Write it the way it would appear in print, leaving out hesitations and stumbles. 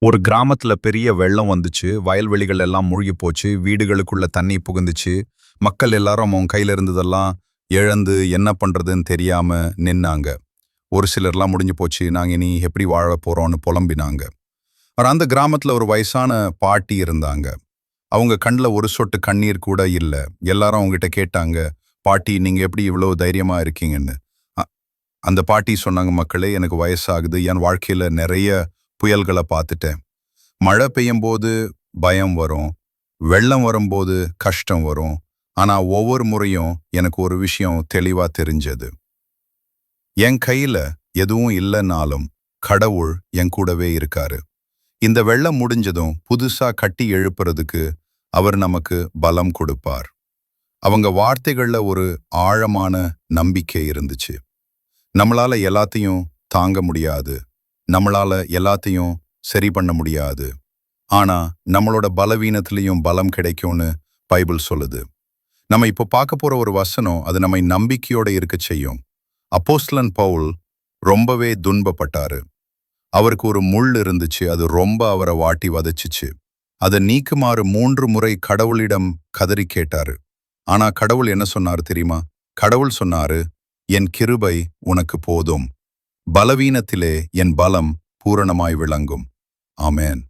ஒரு கிராமத்துல பெரிய வெள்ளம் வந்துச்சு. வயல்வெளிகள் எல்லாம் மூழ்கி போச்சு. வீடுகளுக்குள்ள தண்ணி புகுந்துச்சு. மக்கள் எல்லாரும் அவங்க கையில இருந்ததெல்லாம் இழந்து என்ன பண்றதுன்னு தெரியாம நின்னாங்க. ஒரு சிலர்லாம் முடிஞ்சு போச்சு. நாங்க இனி எப்படி வாழ போறோம்னு புலம்பினாங்க. அந்த கிராமத்துல ஒரு வயசான பாட்டி இருந்தாங்க. அவங்க கண்ல ஒரு சொட்டு கண்ணீர் கூட இல்ல. எல்லாரும் அவங்ககிட்ட கேட்டாங்க, "பாட்டி நீங்க எப்படி இவ்வளவு தைரியமா இருக்கீங்கன்னு?" அ அந்த பாட்டி சொன்னாங்க, "மக்களே எனக்கு வயசாகுது. என் வாழ்க்கையில நிறைய புயல்கள பார்த்துட்டேன். மழை பெய்யும்போது பயம் வரும். வெள்ளம் வரும்போது கஷ்டம் வரும். ஆனா ஒவ்வொரு முறையும் எனக்கு ஒரு விஷயம் தெளிவா தெரிஞ்சது. என் கையில எதுவும் இல்லைன்னாலும் கடவுள் என் கூடவே இருக்காரு. இந்த வெள்ளம் முடிஞ்சதும் புதுசா கட்டி எழுப்புறதுக்கு அவர் நமக்கு பலம் கொடுப்பார்." அவங்க வார்த்தைகள்ல ஒரு ஆழமான நம்பிக்கை இருந்துச்சு. நம்மளால எல்லாத்தையும் தாங்க முடியாது. நம்மளால எல்லாத்தையும் சரி பண்ண முடியாது. ஆனா நம்மளோட பலவீனத்திலையும் பலம் கிடைக்கும்னு பைபிள் சொல்லுது. நம்ம இப்போ பார்க்க போற ஒரு வசனம் அது நம்மை நம்பிக்கையோட இருக்க செய்யும். அப்போஸ்தலன் பவுல் ரொம்பவே துன்பப்பட்டாரு. அவருக்கு ஒரு முள் இருந்துச்சு. அது ரொம்ப அவரை வாட்டி வதைச்சுச்சு. அதை நீக்குமாறு 3 முறை கடவுளிடம் கதறி கேட்டாரு. ஆனா கடவுள் என்ன சொன்னாரு தெரியுமா? கடவுள் சொன்னாரு, "என் கிருபை உனக்கு போதும். பலவீனத்திலே என் பலம் பூரணமாய் விளங்கும்." ஆமென்.